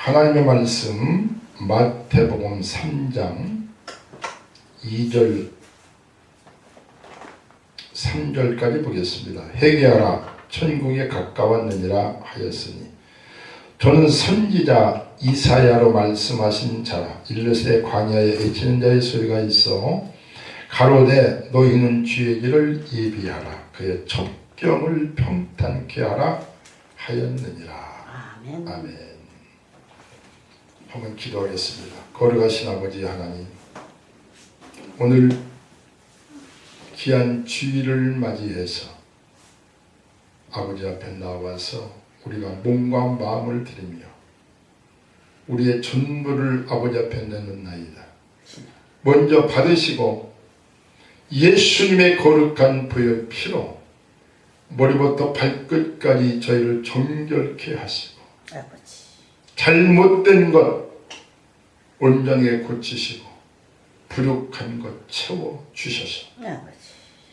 하나님의 말씀 마태복음 3장 2절 3절까지 보겠습니다. 회개하라 천국에 가까웠느니라 하였으니 저는 선지자 이사야로 말씀하신 자라. 일러스되 광야에 애치는 자의 소리가 있어 가로되 너희는 주의 길을 예비하라 그의 첩경을 평탄케 하라 하였느니라. 아멘. 아멘. 한번 기도하겠습니다. 거룩하신 아버지 하나님, 오늘 귀한 주일을 맞이해서 아버지 앞에 나와서 우리가 몸과 마음을 드리며 우리의 전부를 아버지 앞에 내놓나이다. 먼저 받으시고 예수님의 거룩한 보혈 피로 머리부터 발끝까지 저희를 정결케 하시고 아버지. 잘못된 것 온전하게 고치시고 부족한 것 채워주셔서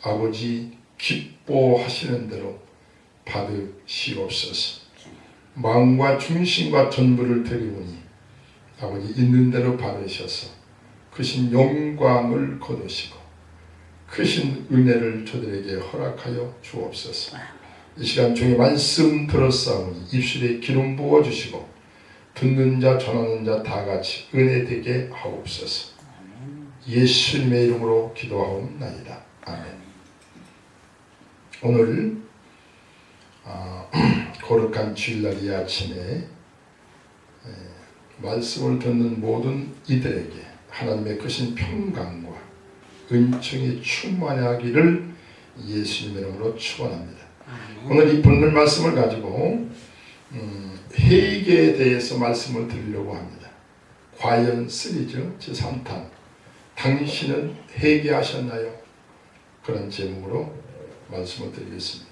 아버지 기뻐하시는 대로 받으시옵소서. 마음과 중심과 전부를 드리오니 아버지 있는 대로 받으셔서 크신 영광을 거두시고 크신 은혜를 저들에게 허락하여 주옵소서. 이 시간 중에 말씀 들었사오니 입술에 기름 부어주시고 듣는 자 전하는 자 다 같이 은혜 되게 하옵소서. 예수님의 이름으로 기도하옵나이다. 아멘. 오늘 거룩한 주일날 이 아침에 말씀을 듣는 모든 이들에게 하나님의 크신 평강과 은총이 충만하기를 예수님의 이름으로 축원합니다. 오늘 이 본문 말씀을 가지고 회개에 대해서 말씀을 드리려고 합니다. 과연 시리즈 제3탄 당신은 회개하셨나요? 그런 제목으로 말씀을 드리겠습니다.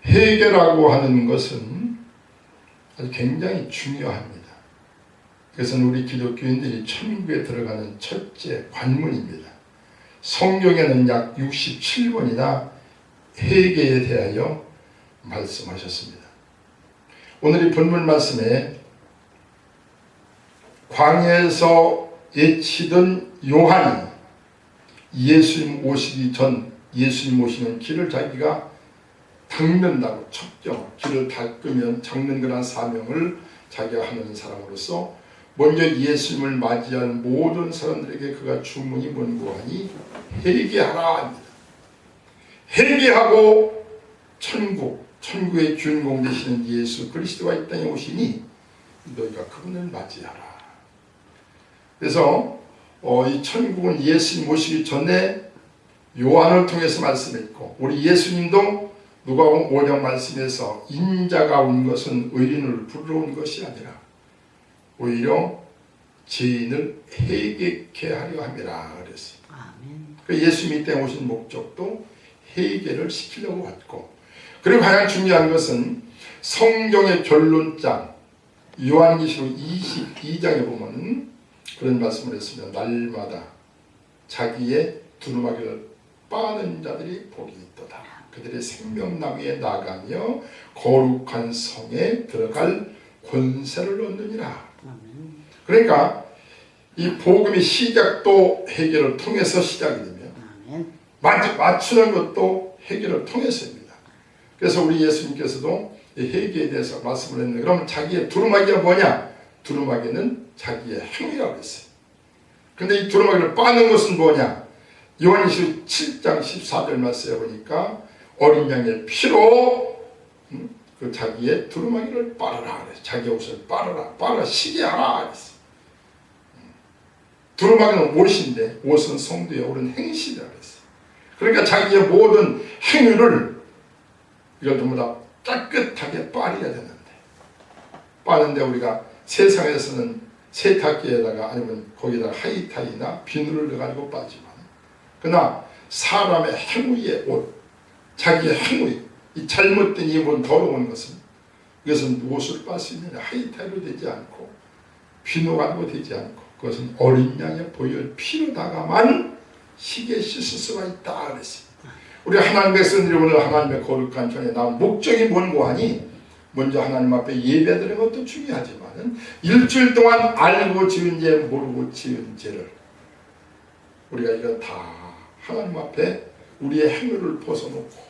회개라고 하는 것은 아주 굉장히 중요합니다. 그것은 우리 기독교인들이 천국에 들어가는 첫째 관문입니다. 성경에는 약 67번이나 회개에 대하여 말씀하셨습니다. 오늘 이 본문 말씀에 광야에서 외치던 요한이 예수님 오시기 전 예수님 오시는 길을 자기가 닦는다고 첩경, 길을 닦으면 잡는 그런 사명을 자기가 하는 사람으로서 먼저 예수님을 맞이한 모든 사람들에게 그가 주문이 뭔고 하니 회개하라 합니다. 회개하고 천국의 주인공 되시는 예수 그리스도가 이 땅에 오시니 너희가 그분을 맞이하라. 그래서 이 천국은 예수님 오시기 전에 요한을 통해서 말씀했고 우리 예수님도 누가복음 5장 말씀에서 인자가 온 것은 의인을 부르러 온 것이 아니라 오히려 죄인을 회개케 하려 함이라 그랬어요. 아멘. 예수님이 이 땅에 오신 목적도 회개를 시키려고 왔고 그리고 가장 중요한 것은 성경의 결론장 요한계시록 22장에 보면 그런 말씀을 했습니다. 날마다 자기의 두루마기를 빠는 자들이 복이 있도다. 그들의 생명나무에 나가며 거룩한 성에 들어갈 권세를 얻느니라. 그러니까 이 복음의 시작도 회개를 통해서 시작이 되며 맞추는 것도 회개를 통해서입니다. 그래서 우리 예수님께서도 회개에 대해서 말씀을 했는데 그럼 자기의 두루마기가 뭐냐? 두루마기는 자기의 행위라고 했어요. 그런데 이 두루마기를 빠는 것은 뭐냐? 요한계시록 7장 14절 말씀에 보니까 어린 양의 피로 그 자기의 두루마기를 빨아라 그랬어요. 자기 옷을 빨아 시게 하라 그랬어요. 두루마기는 옷인데 옷은 성도의 옳은 행실이라고 했어요. 그러니까 자기의 모든 행위를 이걸 전부 다 깨끗하게 빨아야 되는데 빠는데 우리가 세상에서는 세탁기에다가 아니면 거기다가 하이타이나 비누를 넣어가지고 빠지만 그러나 사람의 행위의 옷, 자기의 행위, 이 잘못된 이 몸 더러운 것은 이것은 무엇을 빻을 수 있느냐? 하이타이로 되지 않고 비누 가지고 되지 않고 그것은 어린 양의 보혈 피로다가만 시게 씻을 수가 있다 그랬어요. 우리 하나님 백성들이 오늘 하나님의 거룩한 전에 나온 목적이 뭔고 하니 먼저 하나님 앞에 예배드리는 것도 중요하지만 일주일 동안 알고 지은 죄 모르고 지은 죄를 우리가 이거 다 하나님 앞에 우리의 행위를 벗어놓고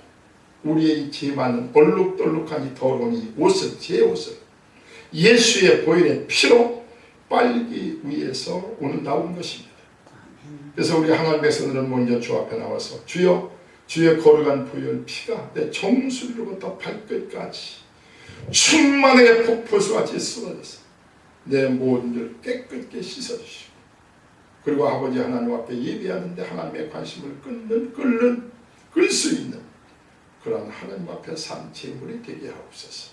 우리의 이 죄 많은 얼룩덜룩한 이 더러운 이 옷을 제 옷을 예수의 보혈의 피로 빨기 위해서 오늘 나온 것입니다. 그래서 우리 하나님의 백성들은 먼저 주 앞에 나와서 주여 주의 거룩한 보혈 피가 내 정수리로부터 발끝까지 충만하게 폭포수같이 쏟아져서 내 모든 죄를 깨끗게 씻어주시고 그리고 아버지 하나님 앞에 예배하는데 하나님의 관심을 끌 수 있는 그런 하나님 앞에 산 제물이 되게 하옵소서.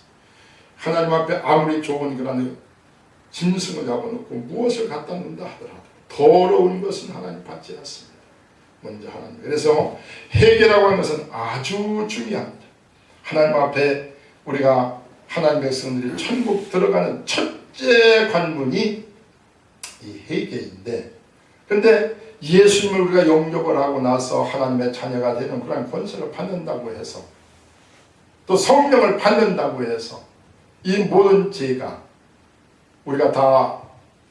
하나님 앞에 아무리 좋은 그런 짐승을 잡아놓고 무엇을 갖다 놓는다 하더라도 더러운 것은 하나님 받지 않습니다. 먼저 하나님. 그래서 회개라고 하는 것은 아주 중요합니다. 하나님 앞에 우리가 하나님 백성들이 천국 들어가는 첫째 관문이 이 회개인데, 그런데 예수님을 우리가 영접을 하고 나서 하나님의 자녀가 되는 그런 권세를 받는다고 해서 또 성령을 받는다고 해서 이 모든 죄가 우리가 다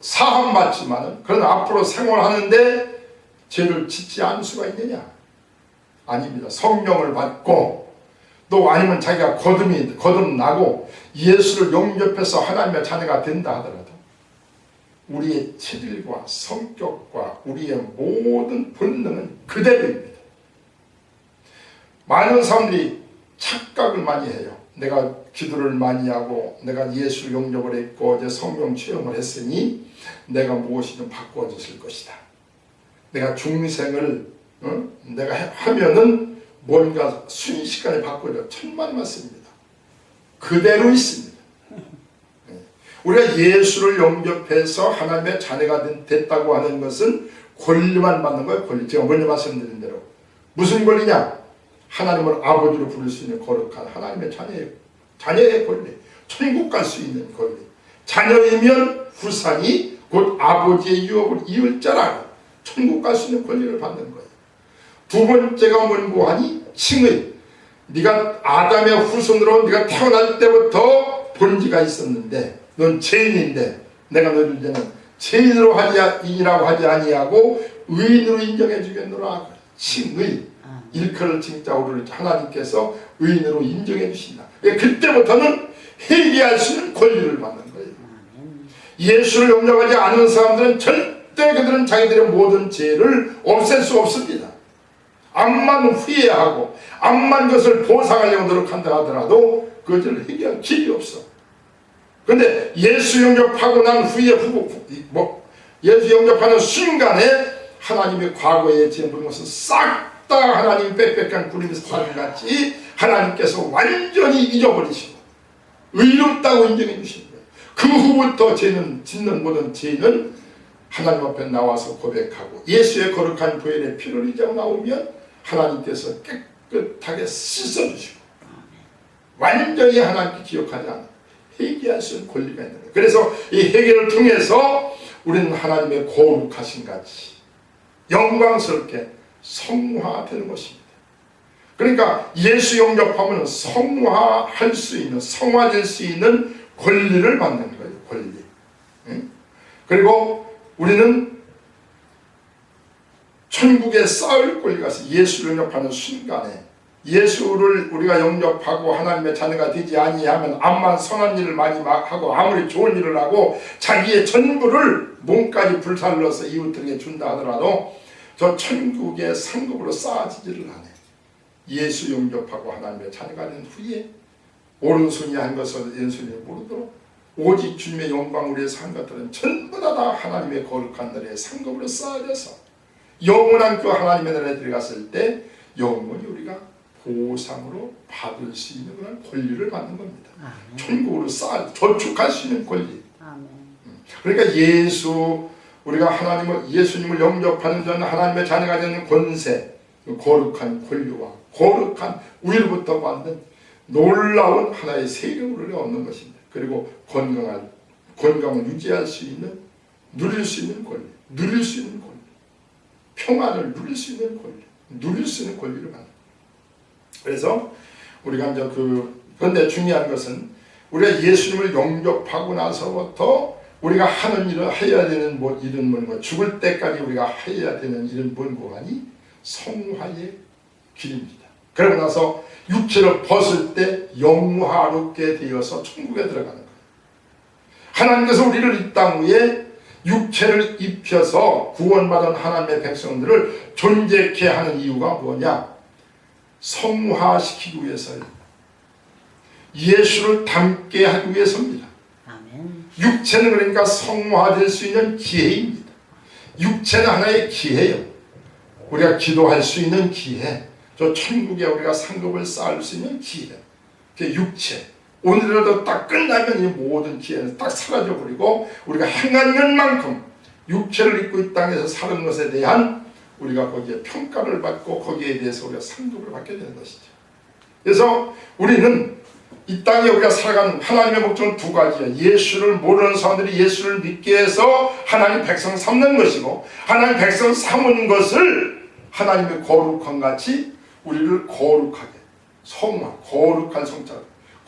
사함받지만은 그러나 앞으로 생활하는데 죄를 짓지 않을 수가 있느냐? 아닙니다. 성령을 받고 또 아니면 자기가 거듭나고 예수를 영접해서 하나님의 자녀가 된다 하더라도 우리의 체질과 성격과 우리의 모든 본능은 그대로입니다. 많은 사람들이 착각을 많이 해요. 내가 기도를 많이 하고 내가 예수를 영접을 했고 이제 성령 체험을 했으니 내가 무엇이든 바꾸어졌을 것이다. 내가 중생을 내가 하면은 뭔가 순식간에 바꾸어져. 천만 맞습니다. 그대로 있습니다. 우리가 예수를 영접해서 하나님의 자녀가 됐다고 하는 것은 권리만 받는 거예요. 권리. 제가 먼저 말씀드린 대로 무슨 권리냐? 하나님을 아버지로 부를 수 있는 거룩한 하나님의 자녀의 권리. 천국 갈 수 있는 권리. 자녀이면 후산이 곧 아버지의 유업을 이을 자라. 천국 갈 수 있는 권리를 받는 거예요. 두 번째가 뭔고 하니? 칭의. 네가 아담의 후손으로 네가 태어날 때부터 본지가 있었는데 넌 죄인인데 내가 너를 이제는 죄인으로 이라고 하지 아니하고 의인으로 인정해 주겠노라. 칭의. 일컬을 칭자오를 하나님께서 의인으로 인정해 주신다. 그때부터는 회개할 수 있는 권리를 받는 거예요. 예수를 영접하지 않는 사람들은 절대 그들은 자기들의 모든 죄를 없앨 수 없습니다. 암만 후회하고 암만 것을 보상하려고 노력한다 하더라도 그것을 해결할 길이 없어. 그런데 예수 영접하고 난 후에 예수 영접하는 순간에 하나님의 과거의 죄 모든 것은 싹 다 하나님 빽빽한 구름에서 사람같이 하나님께서 완전히 잊어버리시고 의롭다고 인정해 주시는 거예요. 그 후부터 죄는 짓는 모든 죄는 하나님 앞에 나와서 고백하고 예수의 거룩한 보혈의 피를 이자고 나오면 하나님께서 깨끗하게 씻어주시고 완전히 하나님께 기억하지 않는 회개할 수 있는 권리가 있는 거예요. 그래서 이 회개를 통해서 우리는 하나님의 거룩하신 같이 영광스럽게 성화되는 것입니다. 그러니까 예수 영접하면 성화할 수 있는, 성화될 수 있는 권리를 받는 거예요. 권리. 그리고 우리는 천국에 쌓을 권리가 있어요. 예수를 영접하는 순간에 예수를 우리가 영접하고 하나님의 자녀가 되지 아니하면 암만 선한 일을 많이 하고 아무리 좋은 일을 하고 자기의 전부를 몸까지 불살러서 이웃들에게 준다 하더라도 저 천국의 상급으로 쌓아지지를 않아요. 예수 영접하고 하나님의 자녀가 된 후에 오른손이 한 것을 왼손이 모르도록 오직 주님의 영광을 위해서 한 것들은 전부 다 하나님의 거룩한 나라의 상급으로 쌓아져서 영원한 그 하나님의 나라에 들어갔을 때 영원히 우리가 보상으로 받을 수 있는 그런 권리를 받는 겁니다. 아멘. 천국으로 저축할 수 있는 권리. 아멘. 그러니까 우리가 예수님을 영접하는 전 하나님의 자녀가 되는 권세, 거룩한 권리와 거룩한 위로부터 받는 놀라운 하나의 세력을 얻는 것입니다. 그리고 건강을 유지할 수 있는, 누릴 수 있는 권리, 평안을 누릴 수 있는 권리를 받는. 그래서 우리가 이제 그런데 중요한 것은 우리가 예수님을 영접하고 나서부터 우리가 하는 일을 해야 되는 일은 뭔가, 죽을 때까지 우리가 해야 되는 일은 뭔고 하니 성화의 길입니다. 그러고 나서 육체를 벗을 때 영화롭게 되어서 천국에 들어가는 거예요. 하나님께서 우리를 이 땅 위에 육체를 입혀서 구원받은 하나님의 백성들을 존재케 하는 이유가 뭐냐? 성화시키기 위해서예요. 예수를 닮게 하기 위해서입니다. 아멘. 육체는 그러니까 성화될 수 있는 기회입니다. 육체는 하나의 기회예요. 우리가 기도할 수 있는 기회, 저 천국에 우리가 상급을 쌓을 수 있는 기회, 그 육체. 오늘이라도 딱 끝나면 이 모든 기회는 딱 사라져버리고 우리가 행한 것만큼 육체를 입고 이 땅에서 사는 것에 대한 우리가 거기에 평가를 받고 거기에 대해서 우리가 상급을 받게 되는 것이죠. 그래서 우리는 이 땅에 우리가 살아가는 하나님의 목적은 두 가지예요. 예수를 모르는 사람들이 예수를 믿게 해서 하나님 백성 삼는 것이고, 하나님 백성 삼은 것을 하나님의 거룩한 같이 우리를 거룩하게, 성화, 거룩한 성찰,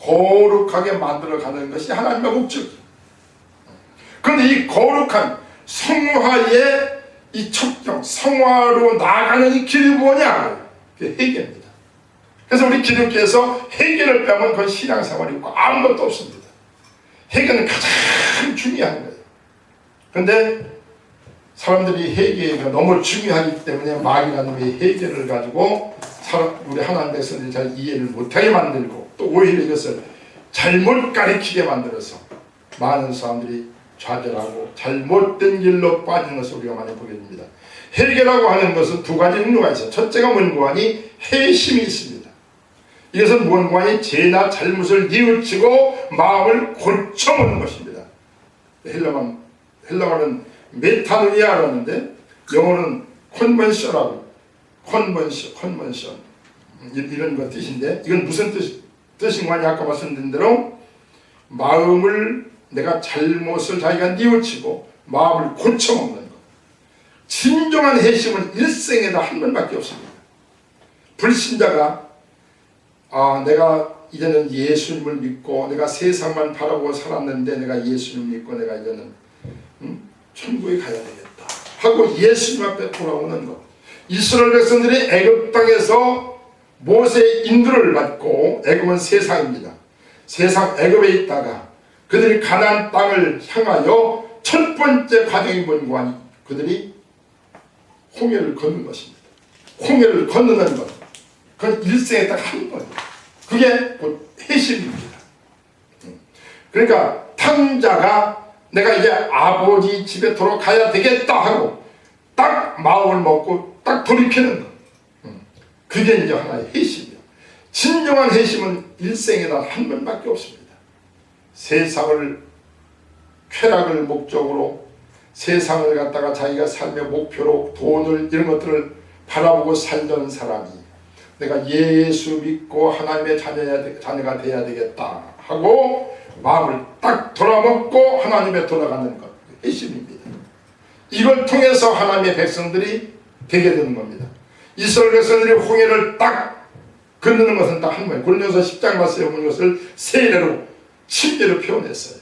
거룩하게 만들어가는 것이 하나님의 목적이에요. 그런데 이 거룩한 성화의 이 척정, 성화로 나아가는 이 길이 뭐냐? 그게 회개입니다. 그래서 우리 기독교에서 회개를 빼면 그건 신앙생활이고 아무것도 없습니다. 회개는 가장 중요한 거예요. 그런데 사람들이 회개가 너무 중요하기 때문에 마귀라는 이 회개를 가지고 우리 하나님 백성들이 잘 이해를 못하게 만들고, 또 오히려 이것을 잘못 가르치게 만들어서 많은 사람들이 좌절하고 잘못된 길로 빠지는 것을 우리가 많이 보게 됩니다. 회개라고 하는 것은 두 가지 의미가 있어요. 첫째가 뭔고 하니 회심이 있습니다. 이것은 뭔고 하니 죄나 잘못을 뉘우치고 마음을 고쳐먹는 것입니다. 헬라어는 메타노이아라고 하는데 영어는 컨벤션하고 컨벤션 이런 것 뜻인데, 이건 무슨 뜻인가 하니 아까 말씀드린 대로 마음을, 내가 잘못을 자기가 뉘우치고 마음을 고쳐먹는 것. 진정한 회심은 일생에다 한 번밖에 없습니다. 불신자가 내가 이제는 예수님을 믿고 내가 세상만 바라보고 살았는데 내가 예수님을 믿고 내가 이제는 천국에 가야 되겠다 하고 예수님 앞에 돌아오는 것. 이스라엘 백성들이 애굽 땅에서 모세의 인도를 받고, 애굽은 세상입니다. 세상 애굽에 있다가 그들이 가나안 땅을 향하여 첫 번째 과정이 뭔고 하니 그들이 홍해를 걷는 것입니다. 홍해를 건너는 것. 그건 일생에 딱 한 번. 그게 곧 회심입니다. 그러니까 탕자가 내가 이제 아버지 집에 돌아가야 되겠다 하고 딱 마음을 먹고 딱 돌이키는 것. 그게 이제 하나의 회심이에요. 진정한 회심은 일생에다 한 번밖에 없습니다. 세상을, 쾌락을 목적으로 세상을 갖다가 자기가 삶의 목표로 돈을 이런 것들을 바라보고 살던 사람이 내가 예수 믿고 하나님의 자녀가 되어야 되겠다 하고 마음을 딱 돌아먹고 하나님에 돌아가는 것, 회심입니다. 이걸 통해서 하나님의 백성들이 되게 되는 겁니다. 이스라엘 백성들이 홍해를 딱 건너는 것은 딱 한 번, 고린도서 10장 말씀에 보는 것을 세례로, 침례로 표현했어요.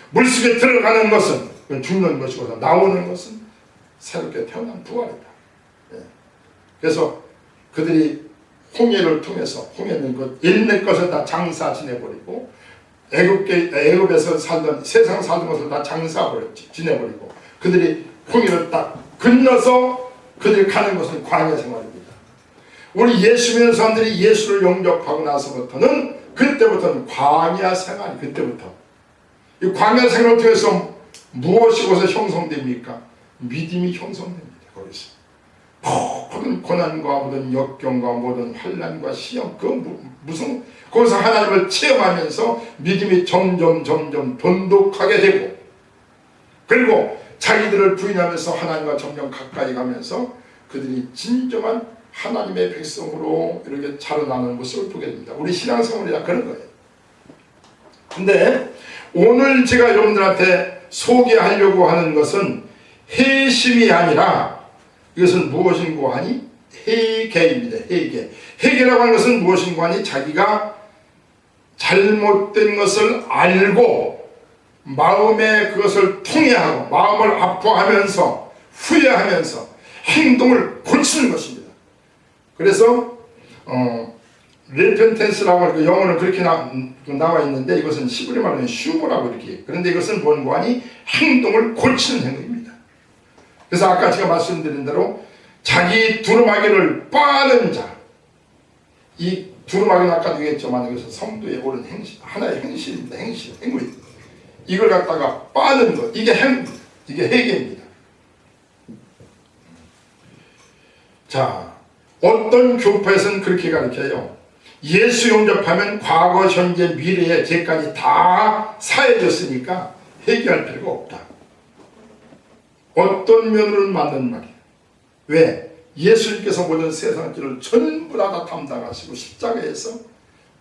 물속에 들어가는 것은 죽는 것이고 나오는 것은 새롭게 태어난 부활이다. 그래서 그들이 홍해를 통해서, 홍해는 그 옛날 것을 다 장사 지내버리고 애굽에서 살던, 세상 살던 것을 다 장사 지내버리고 그들이 홍해를 딱 건너서 그들이 가는 것은 광야 생활입니다. 우리 예수 믿는 사람들이 예수를 영접하고 나서부터는, 그때부터는 광야 생활이, 그때부터 이 광야 생활을 통해서 무엇이 곳에 형성됩니까? 믿음이 형성됩니다. 거기서 모든 고난과 모든 역경과 모든 환난과 시험, 무슨 거기서 하나님을 체험하면서 믿음이 점점 돈독하게 되고, 그리고 자기들을 부인하면서 하나님과 점점 가까이 가면서 그들이 진정한 하나님의 백성으로 이렇게 자라나는 모습을 보게 됩니다. 우리 신앙생활이 다 그런 거예요. 근데 오늘 제가 여러분들한테 소개하려고 하는 것은 회심이 아니라 이것은 무엇인고 하니 회개입니다. 회개라고 하는 것은 무엇인고 하니 자기가 잘못된 것을 알고 마음에 그것을 통해하고 마음을 아파하면서 후회하면서 행동을 고치는 것입니다. 그래서 레펜텐스라고 영어는 그렇게 나와 있는데 이것은 히브리 말로는 슈보라고 이렇게. 그런데 이것은 뭔고하니 행동을 고치는 행동입니다. 그래서 아까 제가 말씀드린 대로 자기 두루마기를 빠는 자, 이 두루마기는 아까도 얘기했지만 이것은 성도의 옳은 행실, 하나의 행실입니다. 행위입니다. 이걸 갖다가 빠는 것, 이게 회개입니다. 자, 어떤 교파에서는 그렇게 가르쳐요. 예수 영접하면 과거, 현재, 미래의 죄까지 다 사해졌으니까 회개할 필요가 없다. 어떤 면으로는 맞는 말이에요. 왜? 예수님께서 모든 세상 죄를 전부 다 담당하시고 십자가에서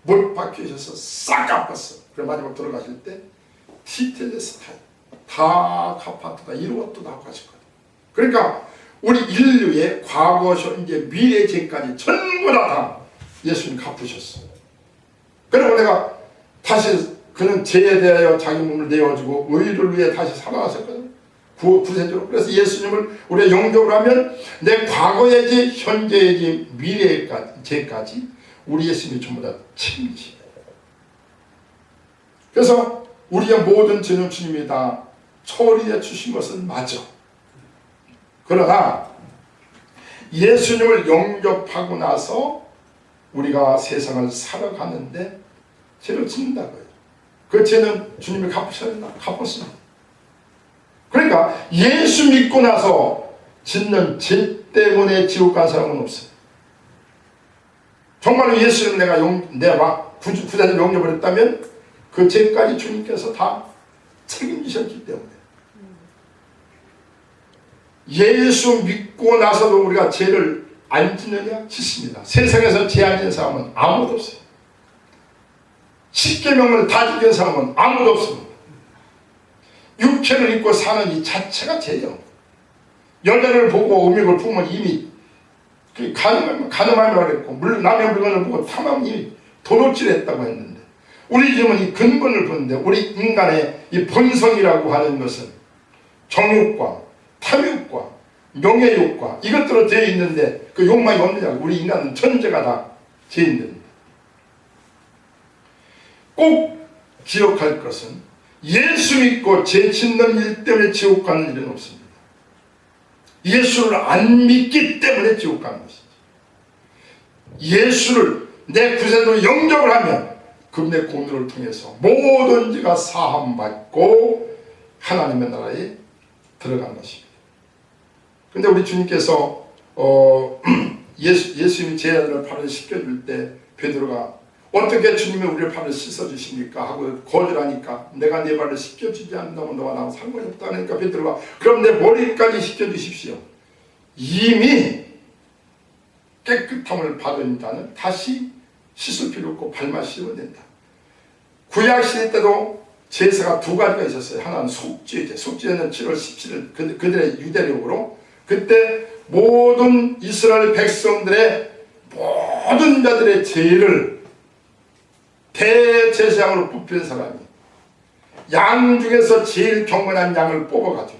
못 박히셔서 싹 갚았어. 그래 마지막 들어가실 때 티텔레스타이 다 갚았다. 이루었다 다 하실 거예요. 그러니까 우리 인류의 과거, 현재, 미래 죄까지 전부 다 예수님 갚으셨어. 그리고 내가 다시 그는 죄에 대하여 자기 몸을 내어주고 의를 위해 다시 살아나셨거든요. 구세주로. 그래서 예수님을 우리가 영접을 하면 내 과거의 죄, 현재의 죄, 미래의 죄까지 우리 예수님이 전부 다 책임지십니다. 그래서 우리의 모든 죄는 주님이 다 처리해 주신 것은 맞아. 그러나 예수님을 영접하고 나서 우리가 세상을 살아가는데 죄를 짓는다고요. 그 죄는 주님이 갚았습니다. 그러니까 예수 믿고 나서 짓는 죄 때문에 지옥 간 사람은 없어요. 정말로 예수님 내가 구자를 영접을 했다면 그 죄까지 주님께서 다 책임지셨기 때문에. 예수 믿고 나서도 우리가 죄를 안 짓느냐? 짓습니다. 세상에서 죄 안 짓는 사람은 아무도 없어요. 십계명을 다 지키는 사람은 아무도 없습니다. 육체를 입고 사는 이 자체가 죄죠. 여자를 보고 음욕을 품으면 이미 가늠하며 그랬고 남의 물건을 보고 탐하면 이미 도둑질했다고 했는데 우리 지금은 이 근본을 보는데 우리 인간의 이 본성이라고 하는 것은 정욕과 탐욕과 명예욕과 이것들로 되어 있는데 그 욕망이 없느냐고. 우리 인간은 전체가 다 죄인들입니다. 꼭 기억할 것은 예수 믿고 죄 짓는 일 때문에 지옥 가는 일은 없습니다. 예수를 안 믿기 때문에 지옥 가는 것이지. 예수를 내 구세주로 영접을 하면 그분의 공로를 통해서 모든 죄가 사함받고 하나님의 나라에 들어간 것입니다. 근데 우리 주님께서 예수님이 제자들을 발을 씻겨줄 때 베드로가 어떻게 주님이 우리의 발을 씻어주십니까? 하고 거절하니까 내가 네 발을 씻겨주지 않는다면 너와 나하고 상관이 없다 하니까 베드로가 그럼 내 머리까지 씻겨주십시오. 이미 깨끗함을 받은 자는 다시 씻을 필요 없고 발만 씻으면 된다. 구약시대 때도 제사가 두 가지가 있었어요. 하나는 속죄제. 속죄제는 7월 17일 그들의 유대력으로 그때 모든 이스라엘 백성들의 모든 자들의 죄를 대제사장으로 뽑힌 사람이 양 중에서 제일 경건한 양을 뽑아가지고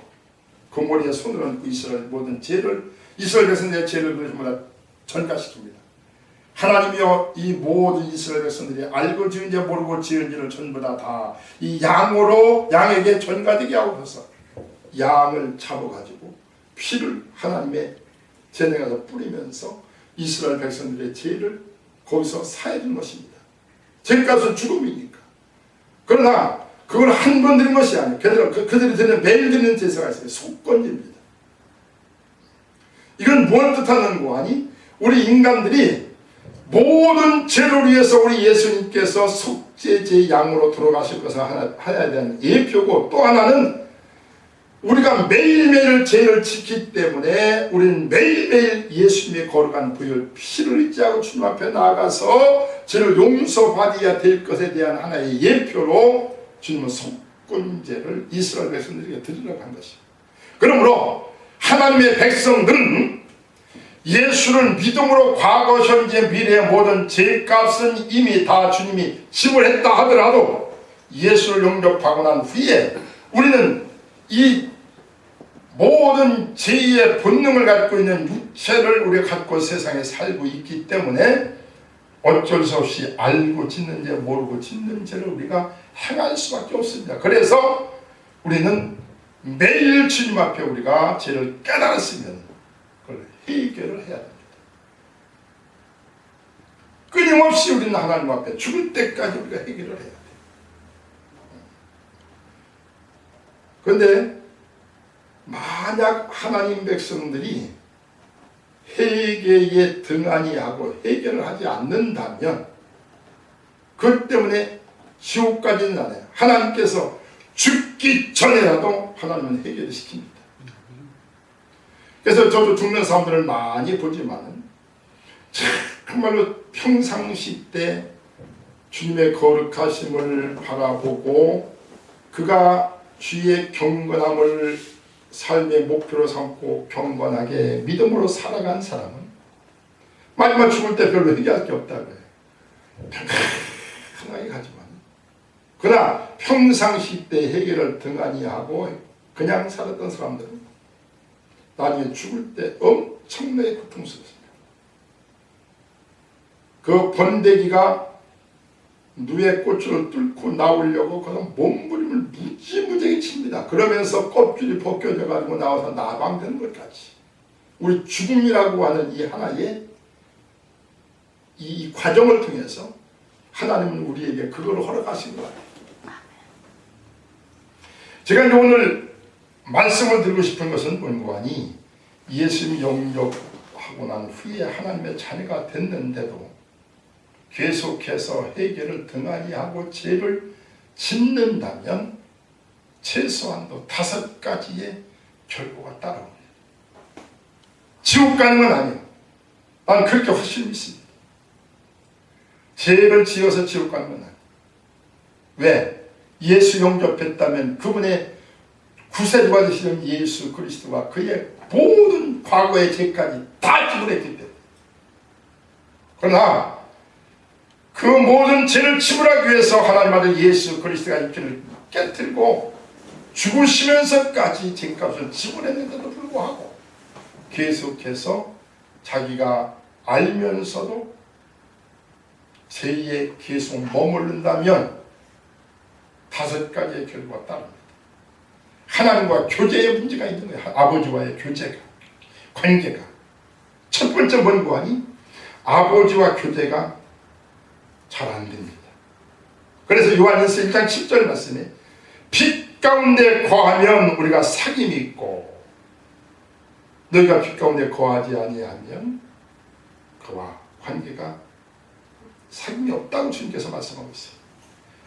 그 머리에 손을 얹고 이스라엘 모든 죄를 이스라엘 백성들의 죄를 전부 다 전가시킵니다. 하나님이여 이 모든 이스라엘 백성들이 알고 지은지 모르고 지은지를 전부 다 이 양에게 전가되게 하고서 양을 잡아가지고 피를 하나님의 제내가서 뿌리면서 이스라엘 백성들의 죄를 거기서 사해준 것입니다. 죄값은 죽음이니까. 그러나 그걸 한 번 드린 것이 아니에요. 그들이 드리는 매일 드리는 제사가 있어요. 속건제입니다. 이건 뭘 뜻하는 거 아니? 우리 인간들이 모든 죄를 위해서 우리 예수님께서 속죄제 양으로 돌아가실 것을 하나에 대한 예표고 또 하나는 우리가 매일매일 죄를 지키기 때문에 우리는 매일매일 예수님의 거룩한 보혈 피를 의지하고 주님 앞에 나아가서 죄를 용서받아야 될 것에 대한 하나의 예표로 주님은 속건제를 이스라엘 백성들에게 드리려고 한 것입니다. 그러므로 하나님의 백성들은 예수를 믿음으로 과거, 현재, 미래의 모든 죄값은 이미 다 주님이 지불했다 하더라도 예수를 영접하고 난 후에 우리는 이 모든 죄의 본능을 갖고 있는 육체를 우리가 갖고 세상에 살고 있기 때문에 어쩔 수 없이 알고 짓는 죄, 모르고 짓는 죄를 우리가 행할 수밖에 없습니다. 그래서 우리는 매일 주님 앞에 우리가 죄를 깨달았으면 그걸 해결을 해야 됩니다. 끊임없이 우리는 하나님 앞에 죽을 때까지 우리가 해결을 해야 돼요. 그런데 만약 하나님 백성들이 회개에 등한히 하고 해결을 하지 않는다면 그것 때문에 지옥까지는 안 해요. 하나님께서 죽기 전에라도 하나님은 해결을 시킵니다. 그래서 저도 죽는 사람들을 많이 보지만 정말로 평상시 때 주님의 거룩하심을 바라보고 그가 주의 경건함을 삶의 목표로 삼고 경건하게 믿음으로 살아간 사람은 마지막 죽을 때 별로 회개할 게 없다고 해요. 편하게 가지만 그러나 평상시 때 해결을 등한히 하고 그냥 살았던 사람들은 나중에 죽을 때 엄청나게 고통스럽습니다. 그 번데기가 누에 꼬추를 뚫고 나오려고 그런 몸부림을 무지무지하게 칩니다. 그러면서 껍질이 벗겨져 가지고 나와서 나방되는 것까지 우리 죽음이라고 하는 이 하나의 이 과정을 통해서 하나님은 우리에게 그걸 허락하신 거예요. 제가 이제 오늘 말씀을 드리고 싶은 것은 뭔가 하니 예수님 영접하고 난 후에 하나님의 자녀가 됐는데도 계속해서 해결을 등한히 하고 죄를 짓는다면 최소한도 5가지의 결과가 따라옵니다. 지옥 가는 건 아니에요. 난 그렇게 확실히 믿습니다. 죄를 지어서 지옥 가는 건 아니에요. 왜? 예수 영접했다면 그분의 구세주가 되시는 예수 그리스도가 그의 모든 과거의 죄까지 다 지불했기 때문에. 그러나 그 모든 죄를 지불하기 위해서 하나님 아들 예수 그리스도가 이 죄를 깨뜨리고 죽으시면서까지 죄값을 지불했는데도 불구하고 계속해서 자기가 알면서도 죄에 계속 머무른다면 5가지의 결과가 따릅니다. 하나님과 교제의 문제가 있는 거예요. 아버지와의 교제가, 관계가. 첫 번째 뭔가 하니 아버지와 교제가 잘 안 됩니다. 그래서 요한일서 1장 10절 말씀에 빛 가운데 거하면 우리가 사귐이 있고 너희가 빛 가운데 거하지 아니하면 그와 관계가 사귐이 없다고 주님께서 말씀하고 있어요.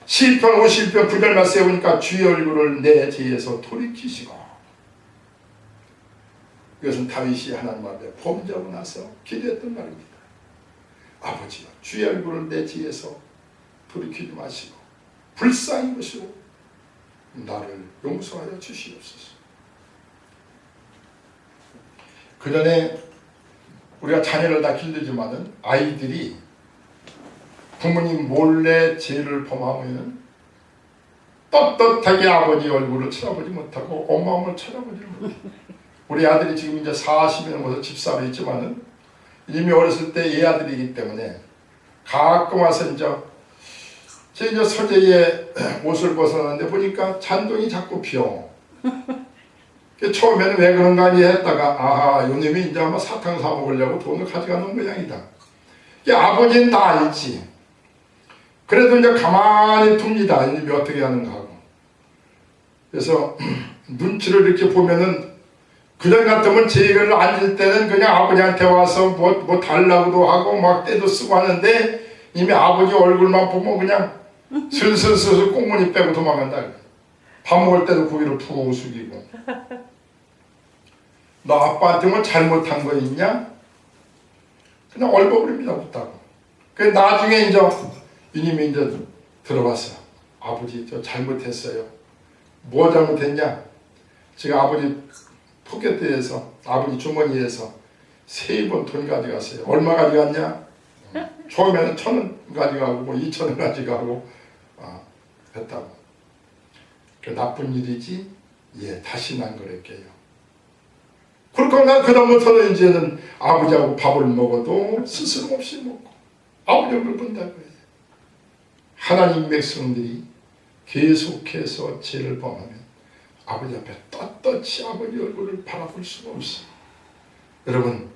시편 51편 9절 말씀에 보니까 주의 얼굴을 내 죄에서 돌이키시고, 이것은 다윗이 하나님 앞에 범죄하고 나서 기도했던 말입니다. 아버지여 주의 얼굴을 내 죄에서 돌이키지 마시고 불쌍히 보시고 나를 용서하여 주시옵소서. 그 전에 우리가 자녀를 다 길르지만은 아이들이 부모님 몰래 죄를 범하면 떳떳하게 아버지 얼굴을 쳐다보지 못하고 엄마 얼굴을 쳐다보지 못해요. 우리 아들이 지금 이제 40년 넘어서 집사로 있지만은 이미 어렸을 때 애 아들이기 때문에 가끔 와서 제 이제 서재에 옷을 벗어놨는데 보니까 잔동이 자꾸 비어. 처음에는 왜 그런가 하니 했다가 아하 요놈이 이제 아마 사탕 사 먹으려고 돈을 가져가는 모양이다. 아버지는 다 알지. 그래도 이제 가만히 둡니다. 이놈이 어떻게 하는가 하고. 그래서 눈치를 이렇게 보면은 그전 같으면 제를 앉을 때는 그냥 아버지한테 와서 뭐 달라고도 하고 막 때도 쓰고 하는데 이미 아버지 얼굴만 보면 그냥 슬슬슬슬 꽁무니 빼고 도망간다. 밥 먹을 때도 고개를 푹 숙이고. 너 아빠한테 뭐 잘못한 거 있냐? 그냥 얼버무립니다. 웃다고. 그래서 나중에 이제 이님이 이제 들어봤어요. 아버지 저 잘못했어요. 뭐 잘못했냐? 제가 아버지 포켓에서 아버지 주머니에서 3번 돈 가져갔어요. 얼마 가져갔냐? 처음에는 1,000원 가져가고 2,000원 가져가고 했다고. 그 나쁜 일이지? 예, 다시는 안 그럴게요. 그러니까 난 그다음부터는 이제는 아버지하고 밥을 먹어도 스스럼 없이 먹고 아버지 얼굴 본다고 해요. 하나님 백성들이 계속해서 죄를 범하면 아버지 앞에 떳떳이 아버지 얼굴을 바라볼 수가 없어요. 여러분,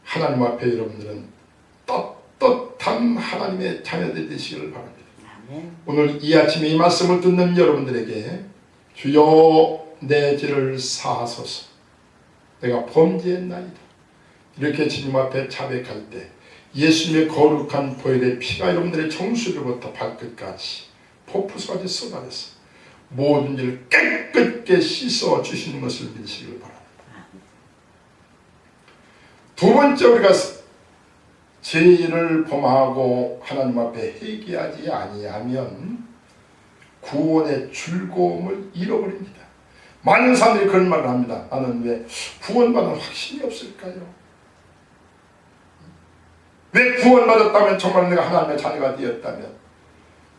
하나님 앞에 여러분들은 떳떳한 하나님의 자녀들이 되시기를 바랍니다. 오늘 이 아침에 이 말씀을 듣는 여러분들에게 주여 내 죄를 사하소서, 내가 범죄했나이다, 이렇게 주님 앞에 자백할 때 예수님의 거룩한 보혈의 피가 여러분들의 정수리부터 발끝까지 폭포수까지 쏟아져서 모든 일을 깨끗게 씻어 주시는 것을 믿으시길 바랍니다. 두 번째, 우리가 죄를 범하고 하나님 앞에 회개하지 아니하면 구원의 즐거움을 잃어버립니다. 많은 사람들이 그런 말을 합니다. 나는 왜 구원받은 확신이 없을까요? 왜 구원받았다면, 정말 내가 하나님의 자녀가 되었다면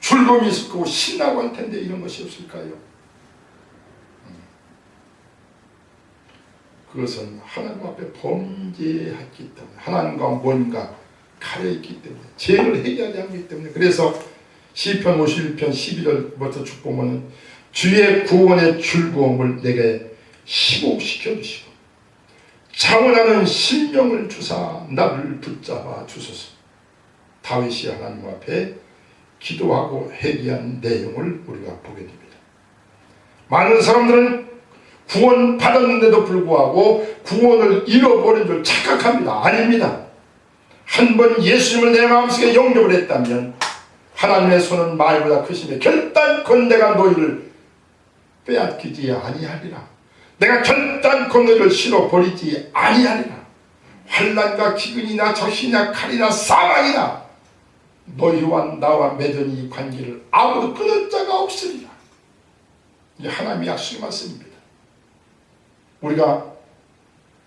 즐거움이 있을 거고 신나고 할 텐데 이런 것이 없을까요? 그것은 하나님 앞에 범죄했기 때문에, 하나님과 뭔가 가려있기 때문에, 죄를 해결하지 않기 때문에. 그래서 시편 51편 12절부터 쭉 보면 주의 구원의 즐거움을 내게 희복시켜 주시고 자원하는 심령을 주사 나를 붙잡아 주소서. 다윗이 하나님 앞에 기도하고 회개한 내용을 우리가 보게 됩니다. 많은 사람들은 구원 받았는데도 불구하고 구원을 잃어버린 줄 착각합니다. 아닙니다. 한번 예수님을 내 마음속에 영접을 했다면 하나님의 손은 말보다 크시며 결단코 내가 너희를 빼앗기지 아니하리라. 내가 결단코 너희를 실어버리지 아니하리라. 환난과 기근이나 적신이나 칼이나 사망이나 너희와 나와 맺은 이 관계를 아무도 끊을 자가 없으리라. 이게 하나님의 약속의 말씀입니다. 우리가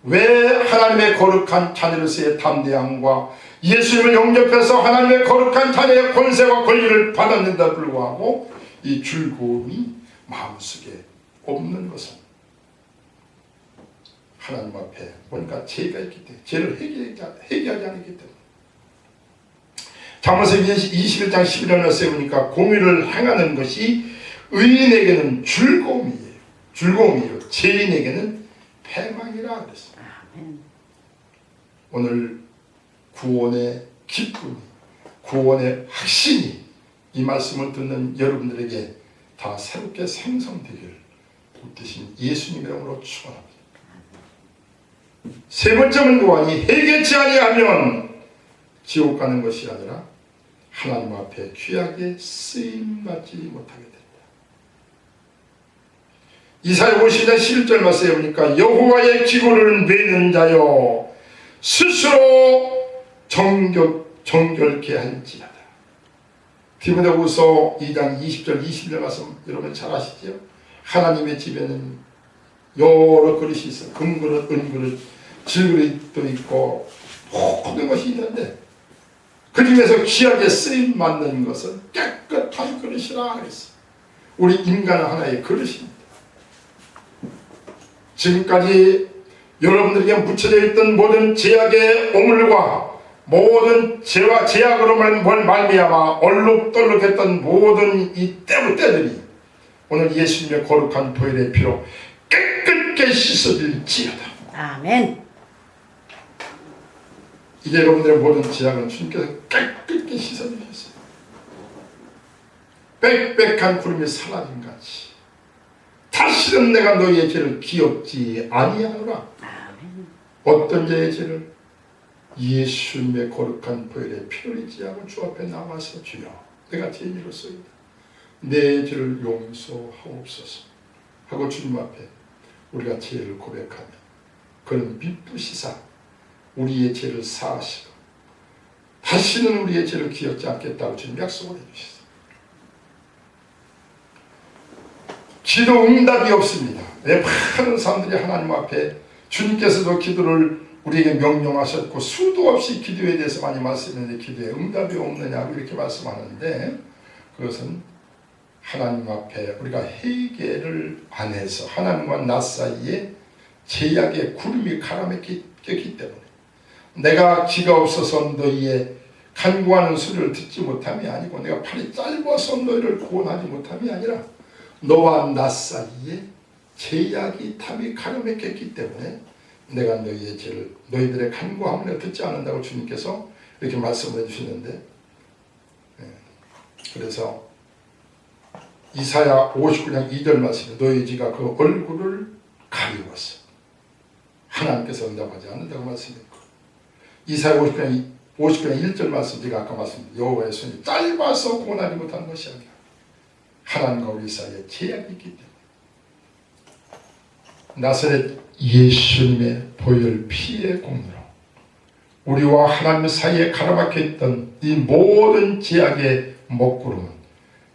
왜 하나님의 거룩한 자녀로서의 담대함과 예수님을 영접해서 하나님의 거룩한 자녀의 권세와 권리를 받았는데도 불구하고 이 즐거움이 마음속에 없는 것은 하나님 앞에 뭔가 죄가 있기 때문에, 죄를 회개하지 않기 때문에. 잠언서 21장 11절 말씀에 보니까 공의를 행하는 것이 의인에게는 즐거움이에요. 즐거움이에요. 죄인에게는 패망이라 그랬습니다. 오늘 구원의 기쁨이, 구원의 확신이 이 말씀을 듣는 여러분들에게 다 새롭게 생성되기를 붙드신 예수님의 이름으로 축원합니다. 세 번째 문구원이 회개치 아니하면 지옥 가는 것이 아니라 하나님 앞에 귀하게 쓰임받지 못하게 됩니다. 이사야 50장 11절 말씀에 보니까 여호와의 기구를 메는 자여 스스로 정결케 할지어다. 디모데후서 2장 20절 21절 말씀 여러분 잘 아시죠? 하나님의 집에는 여러 그릇이 있어. 금그릇, 은그릇, 질그릇도 있고 모든 것이 있는데 그 중에서 귀하게 쓰임 받는 것은 깨끗한 그릇이라 그랬어. 우리 인간은 하나의 그릇입니다. 지금까지 여러분들에게 묻혀져 있던 모든 제약의 오물과 모든 제약으로 말미암아 얼룩덜룩했던 모든 이 때들이 오늘 예수님의 거룩한 보혈의 피로 깨끗게 씻어질지어다. 아멘. 이제 여러분들의 모든 제약은 주님께서 깨끗게 씻어주셨어요. 빽빽한 구름이 사라진 같이 다시는 내가 너희의 죄를 기억지 아니하노라. 아멘. 어떤 죄의 죄를? 예수님의 거룩한 보혈의 피를 의지하고 주 앞에 나와서 주여 내가 죄인으로서이다. 내 죄를 용서하옵소서 하고 주님 앞에 우리가 죄를 고백하면 그는 미쁘시사 우리의 죄를 사하시고 다시는 우리의 죄를 기억지 않겠다고 주님 약속을 해주셨어요. 기도 응답이 없습니다. 왜 많은 사람들이 하나님 앞에 주님께서도 기도를 우리에게 명령하셨고 수도 없이 기도에 대해서 많이 말씀했는데 기도에 응답이 없느냐고 이렇게 말씀하는데 그것은 하나님 앞에 우리가 회개를 안 해서 하나님과 나 사이에 제약의 구름이 가라앉기 때문에 내가 기가 없어서 너희의 간구하는 소리를 듣지 못함이 아니고 내가 팔이 짧아서 너희를 구원하지 못함이 아니라 너와 나 사이에 제약이 탐이 가로막혔기 때문에 내가 너희의 죄를 너희들의 간구함을 듣지 않는다고 주님께서 이렇게 말씀을 해주시는데 그래서 이사야 59장 2절 말씀에 너희 지가 그 얼굴을 가리웠어. 하나님께서 응답하지 않는다고 말씀했고 이사야 50장 1절 말씀 제가 아까 말씀드린 여호와의 손이 짧아서 구원하지 못하는 것이 아니라 하나님과 우리 사이에 제약이 있기 때문에 나사렛 예수님의 보혈 피의 공로로 우리와 하나님 사이에 가로막혀 있던 이 모든 제약의 먹구름은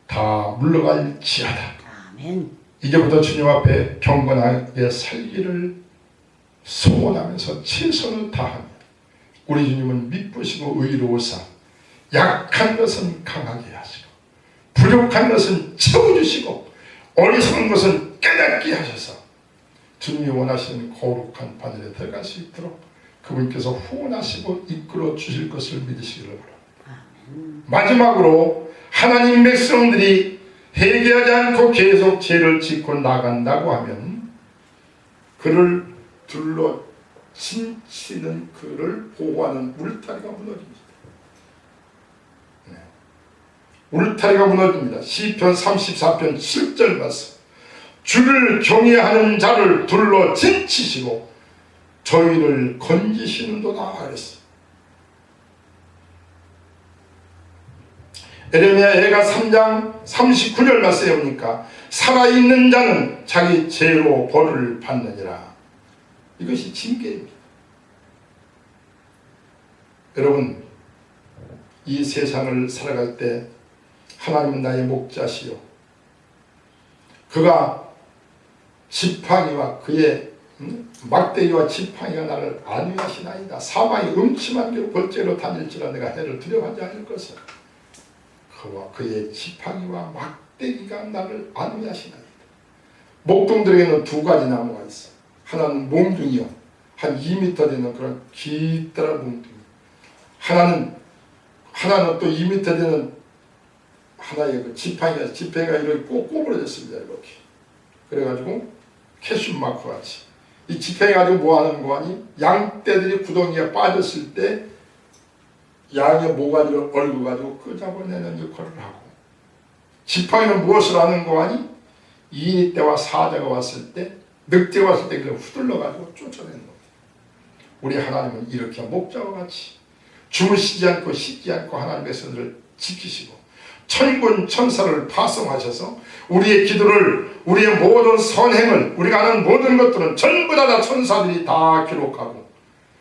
다 물러갈지어다. 아멘. 이제부터 주님 앞에 경건하게 살기를 소원하면서 최선을 다하며 우리 주님은 미쁘시고 의로우사 약한 것은 강하게 하시고 부족한 것은 채워주시고 어리석은 것은 깨닫게 하셔서 주님이 원하시는 거룩한 바늘에 들어갈 수 있도록 그분께서 후원하시고 이끌어 주실 것을 믿으시기를 바랍니다. 마지막으로 하나님 백성들이 회개하지 않고 계속 죄를 짓고 나간다고 하면 그를 둘러 진치는 그를 보호하는 울타리가 무너집니다. 울타리가 무너집니다. 시편 34편 7절 말씀 주를 경외하는 자를 둘러 진치시고 저희를 건지시는도다 그랬어. 에레미야 3장 39절 말씀에 보니까 살아있는 자는 자기 죄로 벌을 받느니라. 이것이 징계입니다. 여러분 이 세상을 살아갈 때 하나님은 나의 목자시요 그가 지팡이와 그의 막대기와 지팡이가 나를 안위하시나이다. 사망이 음침한 벌죄로 다닐지라 내가 해를 두려워하지 않을 것을 그와 그의 지팡이와 막대기가 나를 안위하시나이다. 목동들에게는 두 가지 나무가 있어. 하나는 몽둥이요 한 2m 되는 그런 길다란 몽둥이, 하나는 또 2m 되는 하나의 그 지팡이가 이렇게 꼬부러졌습니다. 이렇게 그래가지고 캐슘 마크 같이 이 지팡이 가지고 뭐 하는 거 아니? 양떼들이 구덩이에 빠졌을 때 양의 모가지를 얽어 가지고 끄잡아내는 역할을 하고, 지팡이는 무엇을 하는 거 아니? 이니 때와 사자가 왔을 때, 늑대가 왔을 때 그걸 후들러 가지고 쫓아내는 겁니다. 우리 하나님은 이렇게 목자와 같이 주무시지 않고 쉬지 않고 하나님의 백성들을 지키시고 천군 천사를 파송하셔서 우리의 기도를, 우리의 모든 선행을, 우리가 하는 모든 것들은 전부 다 천사들이 다 기록하고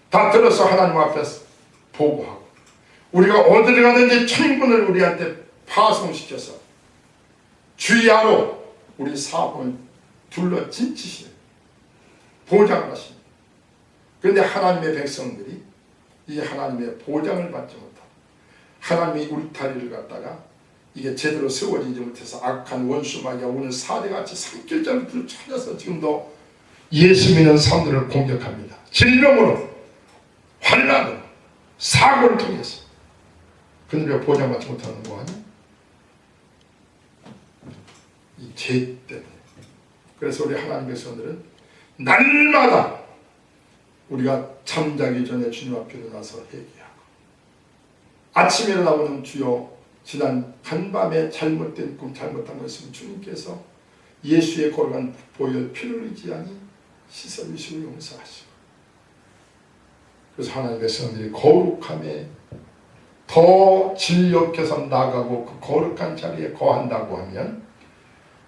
다 들어서 하나님 앞에서 보고하고, 우리가 어디를 가든지 천군을 우리한테 파송시켜서 주의하러 우리 사업을 둘러 진치시는 보장을 하십니다. 그런데 하나님의 백성들이 이 하나님의 보장을 받지 못하고 하나님의 울타리를 갖다가 이게 제대로 세워지지 못해서 악한 원수마귀가 오늘 사대같이 산길자를 찾아서 지금도 예수 믿는 사람들을 공격합니다. 질병으로, 환난으로, 사고를 통해서. 그런데 왜 보장받지 못하는 거 아니야? 이 죄 때문에. 그래서 우리 하나님 백성들은 날마다 우리가 잠자기 전에 주님 앞에 일어나서 회개하고, 아침에 일어나고는 주여 지난 한밤에 잘못된 꿈, 잘못한 것은 주님께서 예수의 거룩한 보혈 피를 의지하니 씻어주시고 용서하시고, 그래서 하나님의 백성들이 거룩함에 더 진력해서 나가고 그 거룩한 자리에 거한다고 하면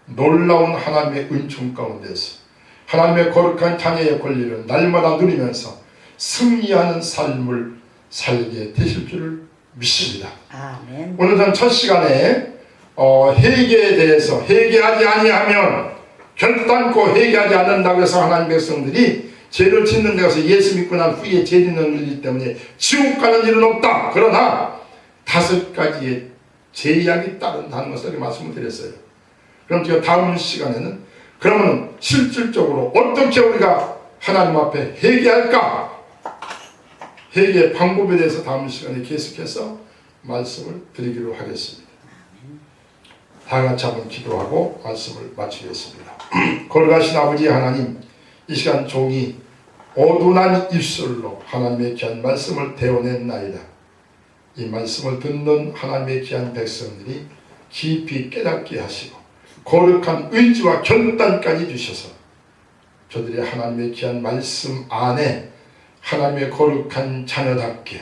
놀라운 하나님의 은총 가운데서 하나님의 거룩한 자녀의 권리를 날마다 누리면서 승리하는 삶을 살게 되실 줄을 믿습니다. 아멘. 오늘 전 첫 시간에 회개에 대해서, 회개하지 아니하면 결단코 회개하지 않는다고 해서 하나님 백성들이 죄를 짓는 데 가서 예수 믿고 난 후에 죄 짓는 일 때문에 지옥 가는 일은 없다. 그러나 5가지의 제약이 따른다는 것을 말씀을 드렸어요. 그럼 제가 다음 시간에는 그러면 실질적으로 어떻게 우리가 하나님 앞에 회개할까? 회개의 방법에 대해서 다음 시간에 계속해서 말씀을 드리기로 하겠습니다. 다 같이 한번 기도하고 말씀을 마치겠습니다. 거룩하신 아버지 하나님, 이 시간 종이 어둔한 입술로 하나님의 귀한 말씀을 대어냈나이다. 이 말씀을 듣는 하나님의 귀한 백성들이 깊이 깨닫게 하시고 거룩한 의지와 결단까지 주셔서 저들이 하나님의 귀한 말씀 안에 하나님의 거룩한 자녀답게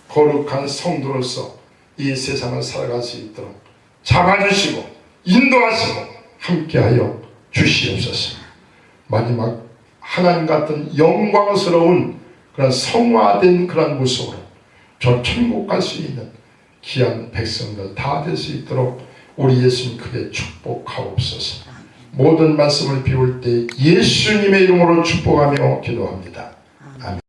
거룩한 성도로서 이 세상을 살아갈 수 있도록 잡아주시고 인도하시고 함께하여 주시옵소서. 마지막 하나님 같은 영광스러운 그런 성화된 그런 모습으로 저 천국 갈 수 있는 귀한 백성들 다 될 수 있도록 우리 예수님 크게 축복하옵소서. 모든 말씀을 비울 때 예수님의 이름으로 축복하며 기도합니다. 아멘.